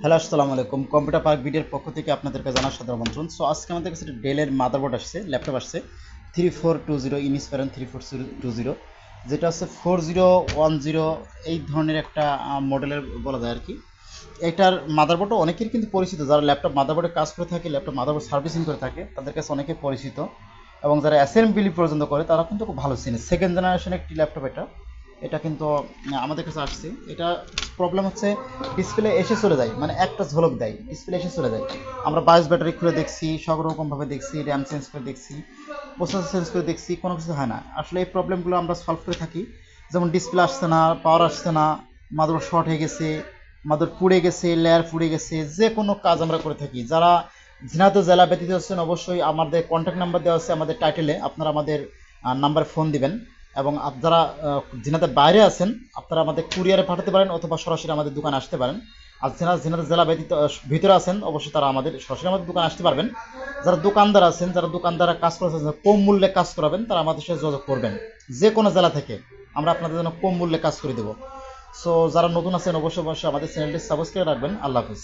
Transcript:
Hello, আসসালামু আলাইকুম। Computer park ভিডিওর পক্ষ থেকে আপনাদেরকে জানার সাদর আমন্ত্রণ। সো আজকে আমাদের কাছে একটা ডেলের মাদারবোর্ড আসছে, ল্যাপটপ আসছে 3420 ইনস্পায়রন 3420, যেটা হচ্ছে 4010 এই ধরনের একটা মডেলের বলা যায় আর কি। এটার মাদারবোর্ডও অনেকের কিন্তু পরিচিত, যারা ল্যাপটপ মাদারবোর্ডে কাজ করে থাকে, ল্যাপটপ মাদারবোর্ড সার্ভিসিং করে থাকে, তাদের কাছে অনেকে পরিচিত। এবং যারা অ্যাসেম্বলি পর্যন্ত করে তারা কিন্তু খুব ভালো চিনে। সেকেন্ড জেনারেশন একটি ল্যাপটপ এটা। এটা কিন্তু আমাদের কাছে আসছে। এটা প্রবলেম হচ্ছে ডিসপ্লে এসে চলে যায়, মানে একটা ঝলক দেয়, ডিসপ্লে এসে চলে যায়। আমরা বায়োস ব্যাটারি খুলে দেখছি, সব রকমভাবে দেখছি, র্যাম চেঞ্জ করে দেখছি, প্রসেসর চেঞ্জ করে দেখছি, কোনো কিছু হয় না। আসলে এই প্রবলেমগুলো আমরা সলভ করে থাকি। যেমন ডিসপ্লে আসছে না, পাওয়ার আসছে না, মাদারবোর্ড শর্ট হয়ে গেছে, মাদারবোর্ড পুড়ে গেছে, লেয়ার পুড়ে গেছে, যে কোনো কাজ আমরা করে থাকি। যারা ঝিনাইদহ জেলা ব্যতীত আছেন, অবশ্যই আমাদের কন্ট্যাক্ট নাম্বার দেওয়া আছে আমাদের টাইটেলে, আপনারা আমাদের নাম্বারে ফোন দিবেন। এবং যারা ঝিনাইদহ বাইরে আছেন, আপনারা আমাদের কুরিয়ারে পাঠাতে পারেন অথবা সরাসরি আমাদের দোকানে আসতে পারেন। আর ঝিনাইদহ জেলা ব্যতীত ভিতরে আছেন, অবশ্যই তারা আমাদের সরাসরি আমাদের দোকানে আসতে পারবেন। যারা দোকানদার আছেন, যারা দোকানদাররা কাজ করছেন, কম মূল্যে কাজ করাবেন, তারা আমাদের সাথে যোগাযোগ করবেন। যে কোনো জেলা থেকে আমরা আপনাদের জন্য কম মূল্যে কাজ করে দেবো। সো যারা নতুন আছেন, অবশ্যই অবশ্যই আমাদের চ্যানেলটি সাবস্ক্রাইব রাখবেন। আল্লাহ হাফিজ।